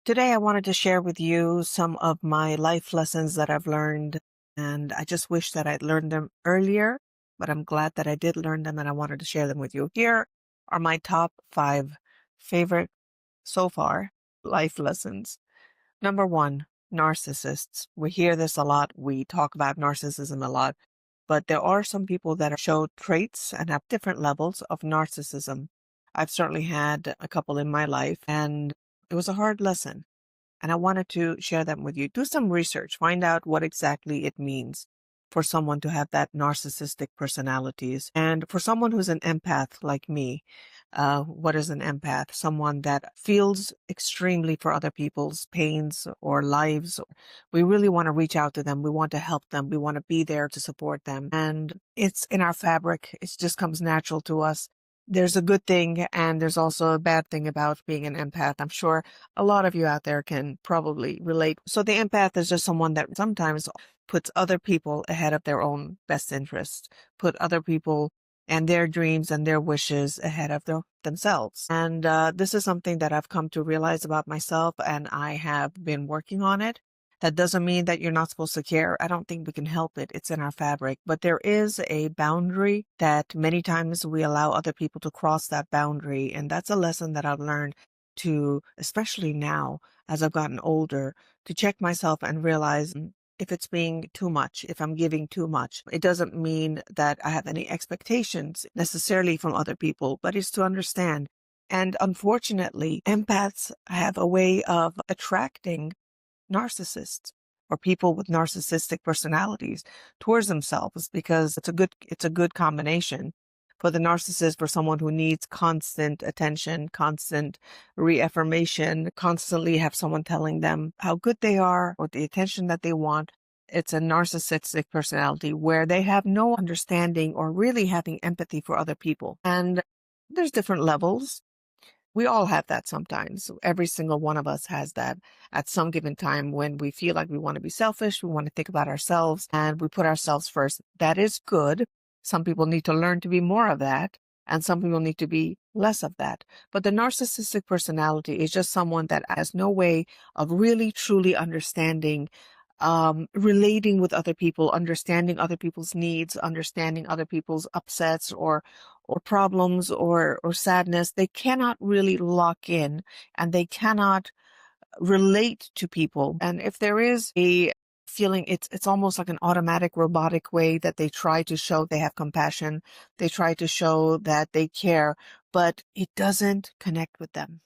Today, I wanted to share with you some of my life lessons that I've learned, and I just wish that I'd learned them earlier, but I'm glad that I did learn them and I wanted to share them with you. Here are my top five favorite so far life lessons. Number one, narcissists. We hear this a lot. We talk about narcissism a lot, but there are some people that show traits and have different levels of narcissism. I've certainly had a couple in my life, and it was a hard lesson and I wanted to share them with you. Do some research, find out what exactly it means for someone to have that narcissistic personalities. And for someone who's an empath like me, what is an empath? Someone that feels extremely for other people's pains or lives. We really want to reach out to them. We want to help them. We want to be there to support them. And it's in our fabric. It just comes natural to us. There's a good thing and there's also a bad thing about being an empath. I'm sure a lot of you out there can probably relate. So the empath is just someone that sometimes puts other people ahead of their own best interests, put other people and their dreams and their wishes ahead of themselves. And this is something that I've come to realize about myself, and I have been working on it. That doesn't mean that you're not supposed to care. I don't think we can help it. It's in our fabric. But there is a boundary that many times we allow other people to cross that boundary. And that's a lesson that I've learned to, especially now as I've gotten older, to check myself and realize if it's being too much, if I'm giving too much. It doesn't mean that I have any expectations necessarily from other people, but it's to understand. And unfortunately, empaths have a way of attracting narcissists or people with narcissistic personalities towards themselves because it's a good combination for the narcissist, for someone who needs constant attention, constant reaffirmation, constantly have someone telling them how good they are or the attention that they want. It's a narcissistic personality where they have no understanding or really having empathy for other people. And there's different levels. We all have that sometimes. Every single one of us has that at some given time when we feel like we want to be selfish, we want to think about ourselves, and we put ourselves first. That is good. Some people need to learn to be more of that, and some people need to be less of that. But the narcissistic personality is just someone that has no way of really, truly understanding, relating with other people, understanding other people's needs, understanding other people's upsets or problems or sadness. They cannot really lock in and they cannot relate to people. And if there is a feeling, it's almost like an automatic robotic way that they try to show they have compassion. They try to show that they care, but it doesn't connect with them.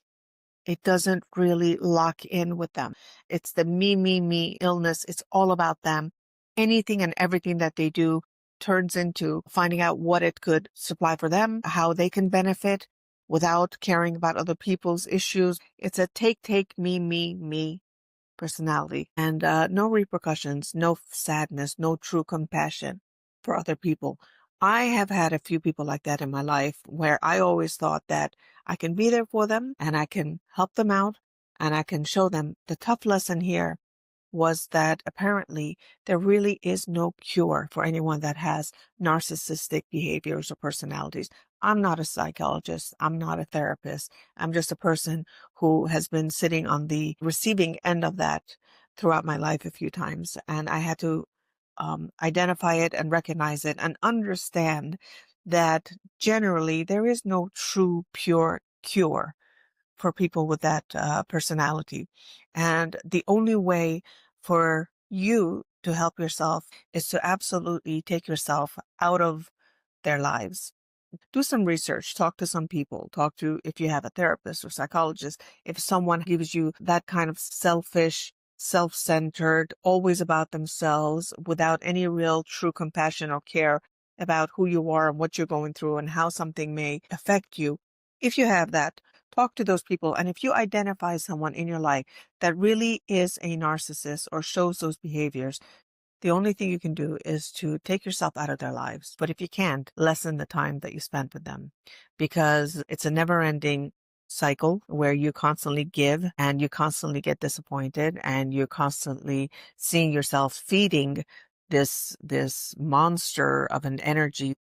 It doesn't really lock in with them. It's the me illness. It's all about them. Anything and everything that they do turns into finding out what it could supply for them, how they can benefit without caring about other people's issues. It's a take, me personality and no repercussions, no sadness, no true compassion for other people. I have had a few people like that in my life where I always thought that I can be there for them and I can help them out and I can show them. The tough lesson here was that apparently there really is no cure for anyone that has narcissistic behaviors or personalities. I'm not a psychologist. I'm not a therapist. I'm just a person who has been sitting on the receiving end of that throughout my life a few times. And I had to identify it and recognize it and understand that generally there is no true, pure cure for people with that personality. And the only way for you to help yourself is to absolutely take yourself out of their lives. Do some research, talk to some people, talk to, if you have a therapist or psychologist, if someone gives you that kind of selfish, self-centered, always about themselves without any real true compassion or care about who you are and what you're going through and how something may affect you. If you have that, talk to those people. And if you identify someone in your life that really is a narcissist or shows those behaviors, the only thing you can do is to take yourself out of their lives. But if you can't, lessen the time that you spend with them because it's a never ending cycle where you constantly give and you constantly get disappointed and you're constantly seeing yourself feeding this monster of an energy.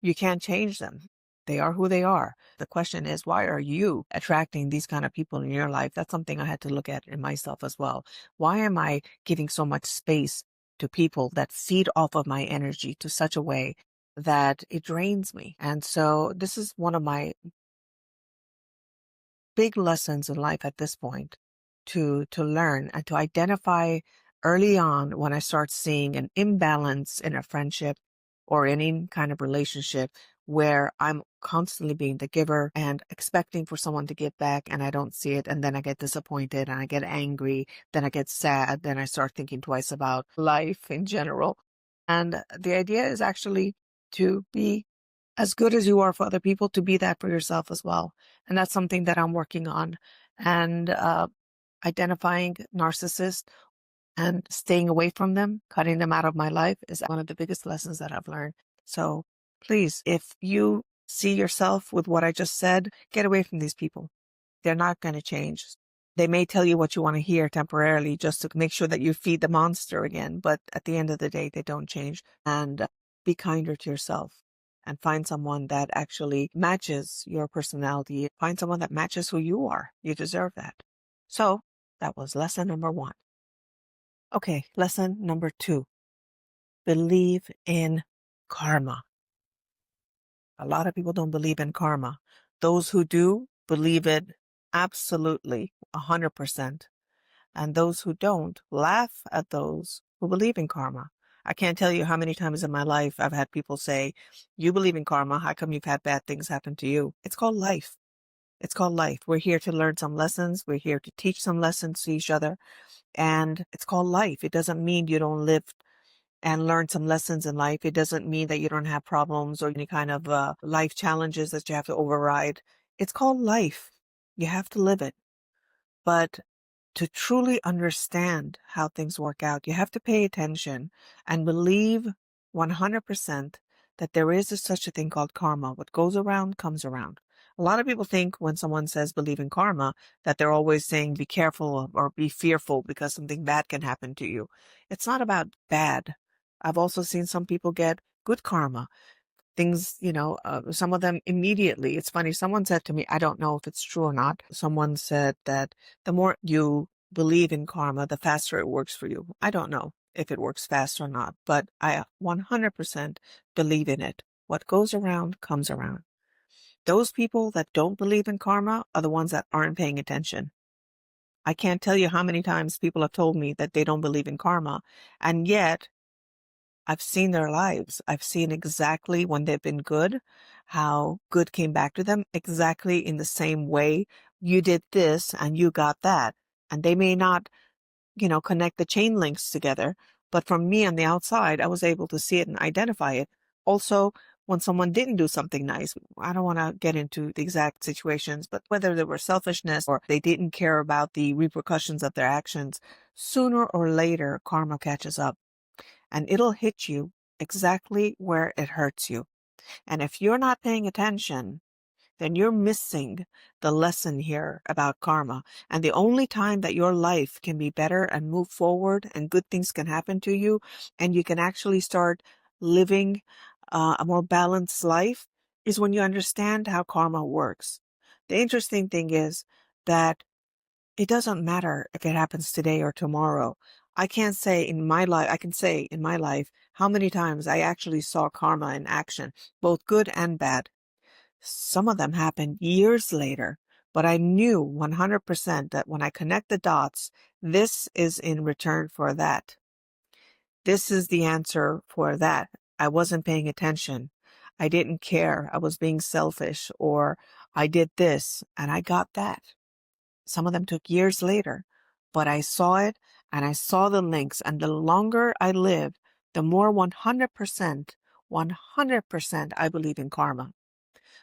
You can't change them. They are who they are. The question is, why are you attracting these kind of people in your life? That's something I had to look at in myself as well. Why am I giving so much space to people that feed off of my energy to such a way that it drains me? And so this is one of my big lessons in life at this point, to learn and to identify early on when I start seeing an imbalance in a friendship or any kind of relationship where I'm constantly being the giver and expecting for someone to give back and I don't see it, and then I get disappointed and I get angry, then I get sad, then I start thinking twice about life in general. And the idea is actually to be as good as you are for other people, to be that for yourself as well. And that's something that I'm working on. And identifying narcissists and staying away from them, cutting them out of my life is one of the biggest lessons that I've learned. So please, if you see yourself with what I just said, get away from these people. They're not going to change. They may tell you what you want to hear temporarily just to make sure that you feed the monster again. But at the end of the day, they don't change. And be kinder to yourself and find someone that actually matches your personality. Find someone that matches who you are. You deserve that. So that was lesson number 1. Okay, lesson number 2. Believe in karma. A lot of people don't believe in karma. Those who do believe it absolutely 100%. And those who don't laugh at those who believe in karma. I can't tell you how many times in my life I've had people say, you believe in karma, how come you've had bad things happen to you? It's called life. It's called life. We're here to learn some lessons. We're here to teach some lessons to each other. And it's called life. It doesn't mean you don't live and learn some lessons in life. It doesn't mean that you don't have problems or any kind of life challenges that you have to override. It's called life. You have to live it. But to truly understand how things work out, you have to pay attention and believe 100% that there is such a thing called karma. What goes around comes around. A lot of people think when someone says believe in karma, that they're always saying be careful or be fearful because something bad can happen to you. It's not about bad. I've also seen some people get good karma. Things, some of them immediately. It's funny. Someone said to me, I don't know if it's true or not. Someone said that the more you believe in karma, the faster it works for you. I don't know if it works fast or not, but I 100% believe in it. What goes around comes around. Those people that don't believe in karma are the ones that aren't paying attention. I can't tell you how many times people have told me that they don't believe in karma, and yet I've seen their lives. I've seen exactly when they've been good, how good came back to them exactly in the same way. You did this and you got that. And they may not, connect the chain links together. But from me on the outside, I was able to see it and identify it. Also, when someone didn't do something nice, I don't want to get into the exact situations, but whether there were selfishness or they didn't care about the repercussions of their actions, sooner or later, karma catches up. And it'll hit you exactly where it hurts you. And if you're not paying attention, then you're missing the lesson here about karma. And the only time that your life can be better and move forward and good things can happen to you, and you can actually start living a more balanced life, is when you understand how karma works. The interesting thing is that it doesn't matter if it happens today or tomorrow. I can say in my life how many times I actually saw karma in action, both good and bad. Some of them happened years later, but I knew 100% that when I connect the dots, this is in return for that. This is the answer for that. I wasn't paying attention. I didn't care. I was being selfish, or I did this and I got that. Some of them took years later, but I saw it and I saw the links. And the longer I lived, the more 100% I believe in karma.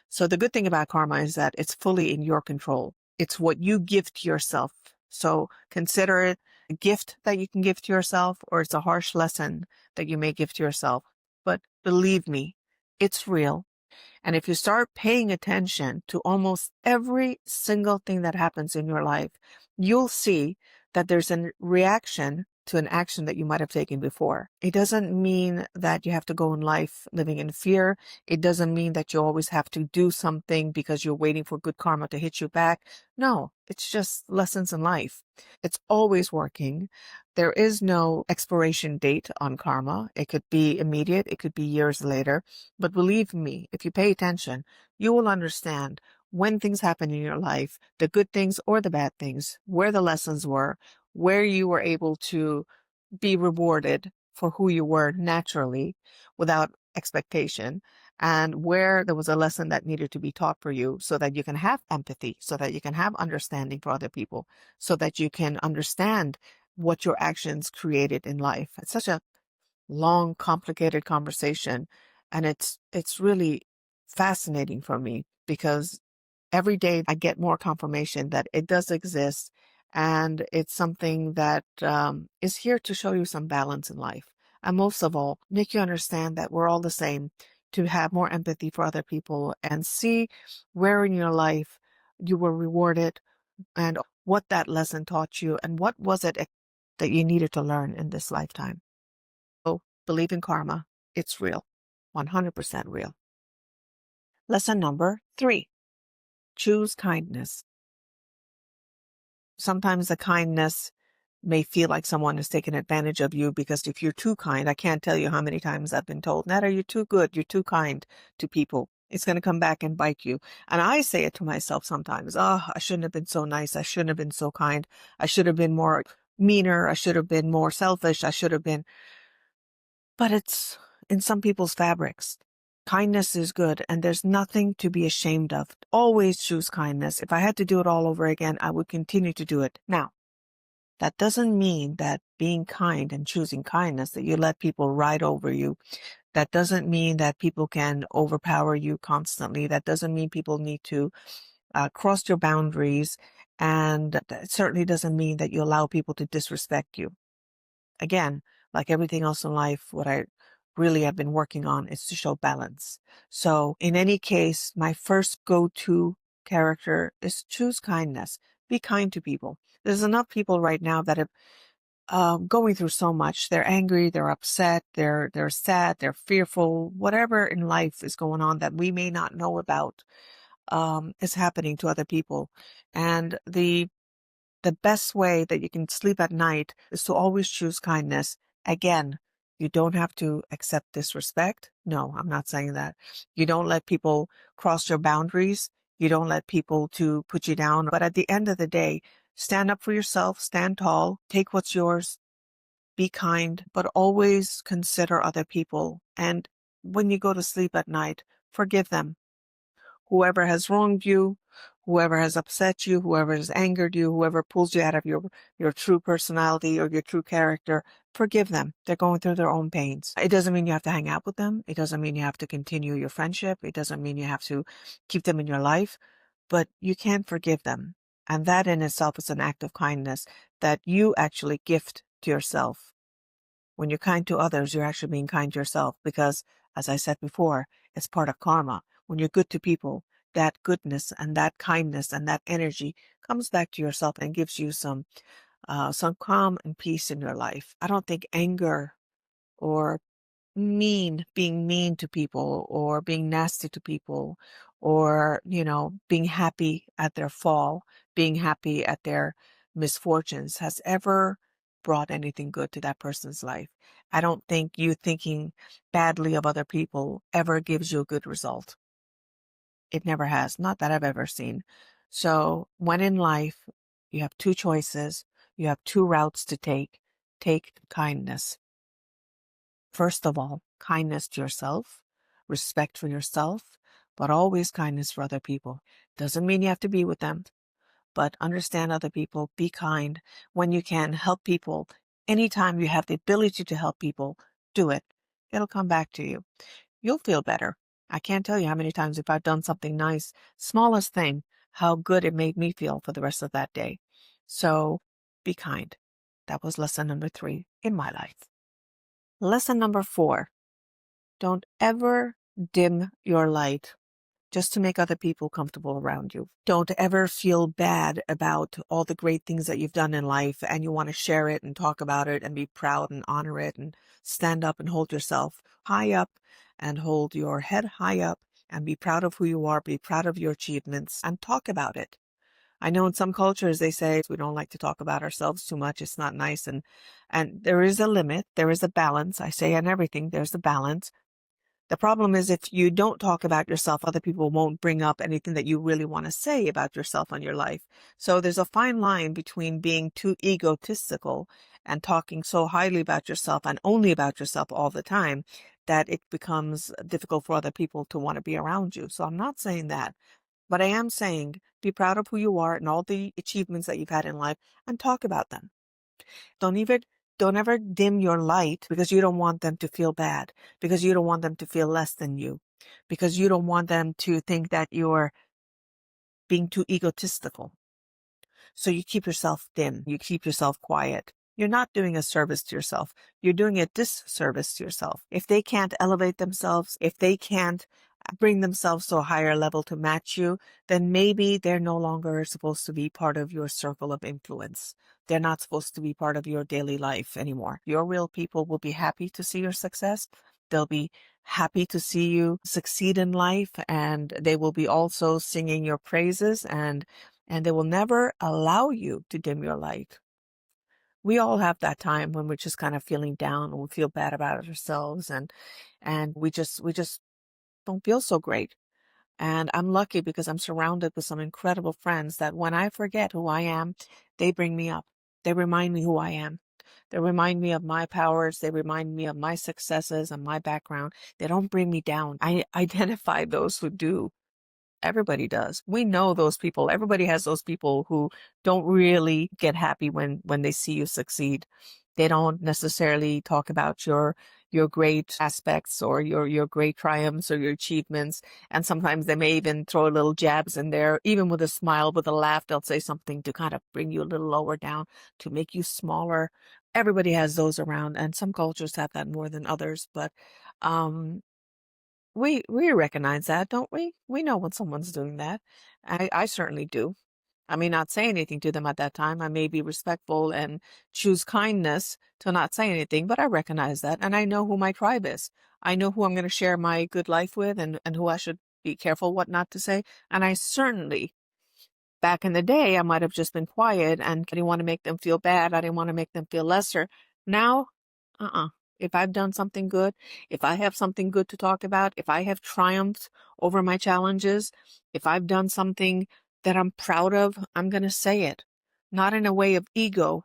So the good thing about karma is that it's fully in your control. It's what you give to yourself. So consider it a gift that you can give to yourself, or it's a harsh lesson that you may give to yourself. But believe me, it's real. And if you start paying attention to almost every single thing that happens in your life, you'll see that there's a reaction to an action that you might have taken before. It doesn't mean that you have to go in life living in fear. It doesn't mean that you always have to do something because you're waiting for good karma to hit you back. No, it's just lessons in life. It's always working. There is no expiration date on karma. It could be immediate, it could be years later. But believe me, if you pay attention, you will understand when things happen in your life, the good things or the bad things, where the lessons were, where you were able to be rewarded for who you were naturally without expectation, and where there was a lesson that needed to be taught for you so that you can have empathy, so that you can have understanding for other people, so that you can understand what your actions created in life. It's such a long, complicated conversation, and it's really fascinating for me because every day I get more confirmation that it does exist, and it's something that is here to show you some balance in life. And most of all, make you understand that we're all the same, to have more empathy for other people and see where in your life you were rewarded and what that lesson taught you and what was it that you needed to learn in this lifetime. So believe in karma. It's real, 100% real. Lesson number 3, choose kindness. Sometimes the kindness may feel like someone is taking advantage of you, because if you're too kind, I can't tell you how many times I've been told, Neda, you're too good, you're too kind to people. It's going to come back and bite you. And I say it to myself sometimes, oh, I shouldn't have been so nice. I shouldn't have been so kind. I should have been more meaner. I should have been more selfish. I should have been. But it's in some people's fabrics. Kindness is good, and there's nothing to be ashamed of. Always choose kindness. If I had to do it all over again, I would continue to do it. Now, that doesn't mean that being kind and choosing kindness, that you let people ride over you. That doesn't mean that people can overpower you constantly. That doesn't mean people need to cross your boundaries. And that certainly doesn't mean that you allow people to disrespect you. Again, like everything else in life, what I really have been working on is to show balance. So in any case, my first go-to character is choose kindness. Be kind to people. There's enough people right now that are going through so much. They're angry, they're upset, they're sad, they're fearful. Whatever in life is going on that we may not know about is happening to other people. And the best way that you can sleep at night is to always choose kindness. Again, you don't have to accept disrespect. No, I'm not saying that. You don't let people cross your boundaries. You don't let people to put you down. But at the end of the day, stand up for yourself, stand tall, take what's yours, be kind, but always consider other people. And when you go to sleep at night, forgive them. Whoever has wronged you, whoever has upset you, whoever has angered you, whoever pulls you out of your true personality or your true character, forgive them. They're going through their own pains. It doesn't mean you have to hang out with them. It doesn't mean you have to continue your friendship. It doesn't mean you have to keep them in your life, but you can forgive them. And that in itself is an act of kindness that you actually gift to yourself. When you're kind to others, you're actually being kind to yourself because, as I said before, it's part of karma. When you're good to people, that goodness and that kindness and that energy comes back to yourself and gives you some calm and peace in your life. I don't think anger or being mean to people or being nasty to people or, being happy at their fall, being happy at their misfortunes has ever brought anything good to that person's life. I don't think you thinking badly of other people ever gives you a good result. It never has, not that I've ever seen. So when in life you have two choices, you have two routes to take kindness. First of all, kindness to yourself, respect for yourself, but always kindness for other people. Doesn't mean you have to be with them, but understand other people, be kind. When you can, help people. Anytime you have the ability to help people, do it. It'll come back to you. You'll feel better. I can't tell you how many times if I've done something nice, smallest thing, how good it made me feel for the rest of that day. So be kind. That was lesson number 3 in my life. Lesson number 4, don't ever dim your light. just to make other people comfortable around you. Don't ever feel bad about all the great things that you've done in life and you want to share it and talk about it and be proud and honor it and stand up and hold yourself high up and hold your head high up and be proud of who you are, be proud of your achievements and talk about it. I know in some cultures they say we don't like to talk about ourselves too much. It's not nice. And there is a limit. There is a balance. I say in everything, there's a balance. The problem is if you don't talk about yourself, other people won't bring up anything that you really want to say about yourself and your life. So there's a fine line between being too egotistical and talking so highly about yourself and only about yourself all the time that it becomes difficult for other people to want to be around you. So I'm not saying that. But I am saying be proud of who you are and all the achievements that you've had in life and talk about them. Don't even don't ever dim your light because you don't want them to feel bad, because you don't want them to feel less than you, because you don't want them to think that you're being too egotistical. So you keep yourself dim, you keep yourself quiet. You're not doing a service to yourself. You're doing a disservice to yourself. If they can't elevate themselves, if they can't bring themselves to a higher level to match you, then maybe they're no longer supposed to be part of your circle of influence. They're not supposed to be part of your daily life anymore. Your real people will be happy to see your success. They'll be happy to see you succeed in life, and they will be also singing your praises, and they will never allow you to dim your light. We all have that time when we're just kind of feeling down and we feel bad about ourselves, and we just don't feel so great. And I'm lucky because I'm surrounded with some incredible friends that when I forget who I am, they bring me up. They remind me who I am. They remind me of my powers. They remind me of my successes and my background. They don't bring me down. I identify those who do. Everybody does. We know those people. Everybody has those people who don't really get happy when they see you succeed. They don't necessarily talk about your great aspects or your great triumphs or your achievements. And sometimes they may even throw little jabs in there, even with a smile, with a laugh. They'll say something to kind of bring you a little lower down, to make you smaller. Everybody has those around, and some cultures have that more than others. But um, we recognize that, don't we? We know when someone's doing that. I certainly do. I may not say anything to them at that time. I may be respectful and choose kindness to not say anything, but I recognize that. And I know who my tribe is. I know who I'm going to share my good life with, and who I should be careful what not to say. And I certainly, back in the day, I might have just been quiet and I didn't want to make them feel bad. I didn't want to make them feel lesser. Now, uh-uh. If I've done something good, if I have something good to talk about, if I have triumphed over my challenges, if I've done something that I'm proud of, I'm going to say it. Not in a way of ego,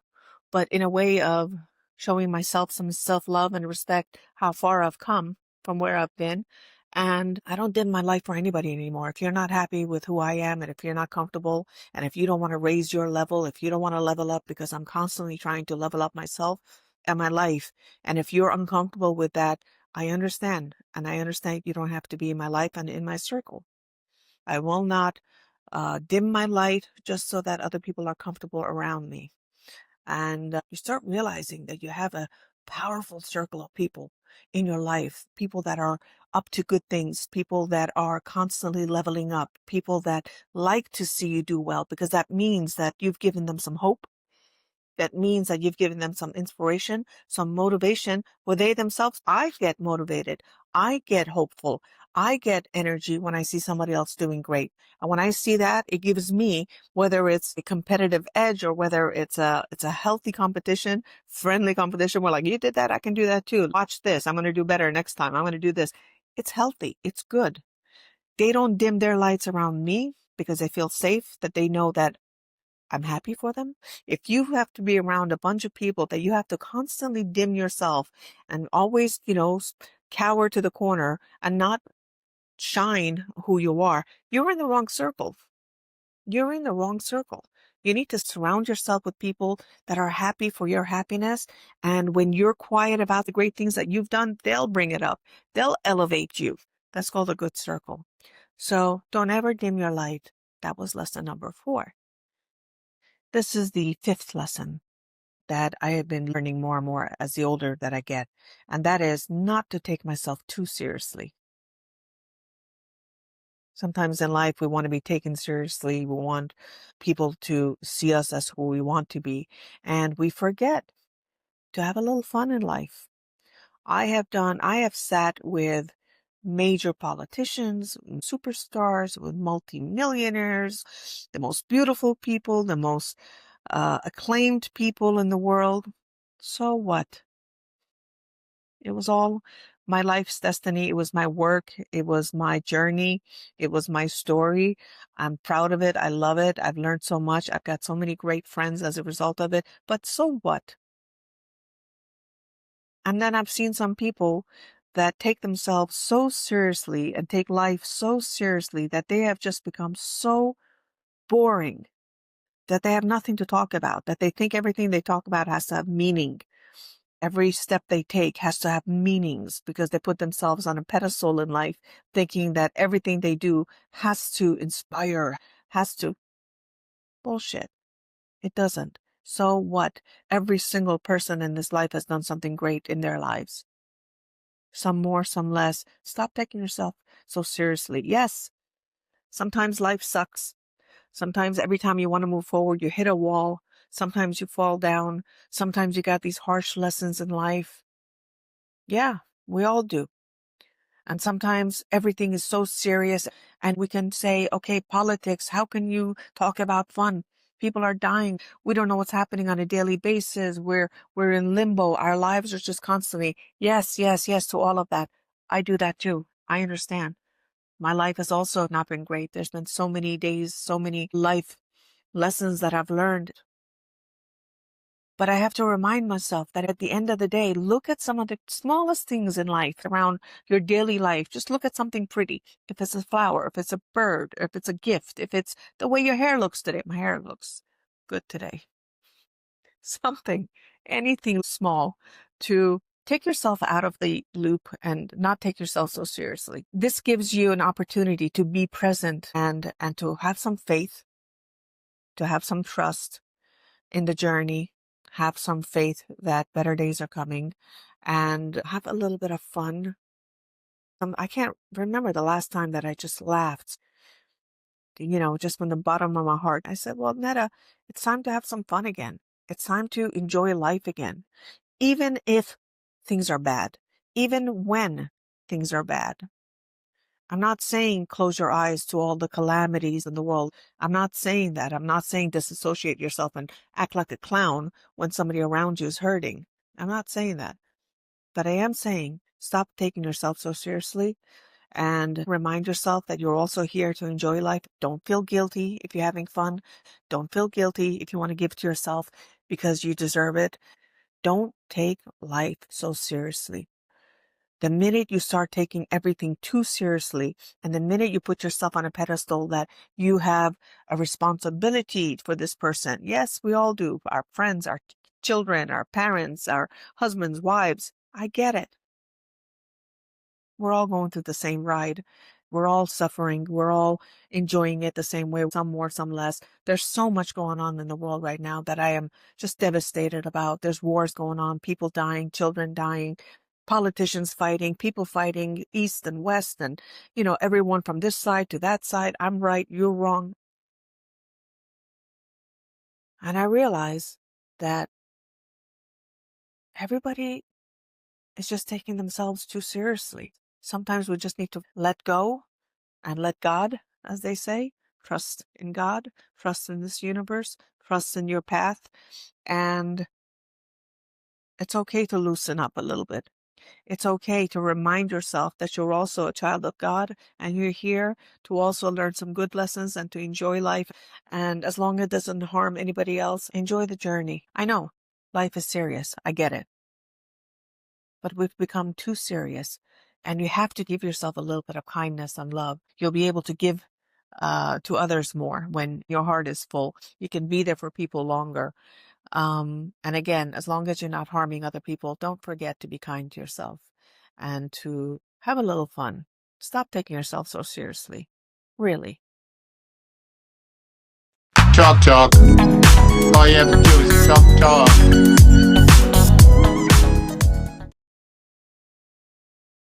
but in a way of showing myself some self-love and respect, how far I've come from where I've been. And I don't dim my light for anybody anymore. If you're not happy with who I am, and if you're not comfortable, and if you don't want to raise your level, if you don't want to level up, because I'm constantly trying to level up myself and my life, and if you're uncomfortable with that, I understand. And I understand you don't have to be in my life and in my circle. I will not dim my light just so that other people are comfortable around me. And you start realizing that you have a powerful circle of people in your life, people that are up to good things, people that are constantly leveling up, people that like to see you do well, because that means that you've given them some hope. That means that you've given them some inspiration, some motivation where they themselves, I get motivated. I get hopeful. I get energy when I see somebody else doing great. And when I see that, it gives me, whether it's a competitive edge or whether it's a healthy competition, friendly competition, where like, you did that, I can do that too. Watch this. I'm going to do better next time. I'm going to do this. It's healthy. It's good. They don't dim their lights around me because they feel safe, that they know that I'm happy for them. If you have to be around a bunch of people that you have to constantly dim yourself and always, cower to the corner and not shine who you are, you're in the wrong circle. You're in the wrong circle. You need to surround yourself with people that are happy for your happiness. And when you're quiet about the great things that you've done, they'll bring it up. They'll elevate you. That's called a good circle. So don't ever dim your light. That was lesson number 4. This is the 5th lesson that I have been learning more and more as the older that I get, and that is not to take myself too seriously. Sometimes in life, we want to be taken seriously. We want people to see us as who we want to be. And we forget to have a little fun in life. I have sat with major politicians, superstars, with multimillionaires, the most beautiful people, the most acclaimed people in the world. So what? It was all my life's destiny. It was my work. It was my journey. It was my story. I'm proud of it. I love it. I've learned so much. I've got so many great friends as a result of it. But so what? And then I've seen some people that take themselves so seriously and take life so seriously that they have just become so boring, that they have nothing to talk about, that they think everything they talk about has to have meaning. Every step they take has to have meanings because they put themselves on a pedestal in life, thinking that everything they do has to inspire, has to. Bullshit. It doesn't. So what? Every single person in this life has done something great in their lives. Some more, some less. Stop taking yourself so seriously. Yes, sometimes life sucks. Sometimes every time you want to move forward, you hit a wall. Sometimes you fall down. Sometimes you got these harsh lessons in life. Yeah, we all do. And sometimes everything is so serious and we can say, okay, politics, how can you talk about fun? People are dying. We don't know what's happening on a daily basis. We're in limbo. Our lives are just constantly, yes, yes, yes to all of that. I do that too. I understand. My life has also not been great. There's been so many days, so many life lessons that I've learned. But I have to remind myself that at the end of the day, look at some of the smallest things in life around your daily life. Just look at something pretty. If it's a flower, if it's a bird, if it's a gift, if it's the way your hair looks today. My hair looks good today. Something, anything small to take yourself out of the loop and not take yourself so seriously. This gives you an opportunity to be present and to have some faith, to have some trust in the journey, have some faith that better days are coming, and have a little bit of fun. I can't remember the last time that I just laughed, just from the bottom of my heart. I said, well, Neda, it's time to have some fun again. It's time to enjoy life again, even if things are bad, even when things are bad. I'm not saying close your eyes to all the calamities in the world. I'm not saying that. I'm not saying disassociate yourself and act like a clown when somebody around you is hurting. I'm not saying that. But I am saying stop taking yourself so seriously and remind yourself that you're also here to enjoy life. Don't feel guilty if you're having fun. Don't feel guilty if you want to give to yourself because you deserve it. Don't take life so seriously. The minute you start taking everything too seriously, and the minute you put yourself on a pedestal that you have a responsibility for this person, yes, we all do, our friends, our children, our parents, our husbands, wives, I get it. We're all going through the same ride. We're all suffering. We're all enjoying it the same way, some more, some less. There's so much going on in the world right now that I am just devastated about. There's wars going on, people dying, children dying, politicians fighting, people fighting east and west, and, everyone from this side to that side. I'm right, you're wrong. And I realize that everybody is just taking themselves too seriously. Sometimes we just need to let go and let God, as they say, trust in God, trust in this universe, trust in your path. And it's okay to loosen up a little bit. It's okay to remind yourself that you're also a child of God and you're here to also learn some good lessons and to enjoy life. And as long as it doesn't harm anybody else, enjoy the journey. I know life is serious. I get it. But we've become too serious. And you have to give yourself a little bit of kindness and love. You'll be able to give to others more when your heart is full. You can be there for people longer. And again, as long as you're not harming other people, don't forget to be kind to yourself and to have a little fun. Stop taking yourself so seriously. Really. Chalk chalk. I am choosing some chalk.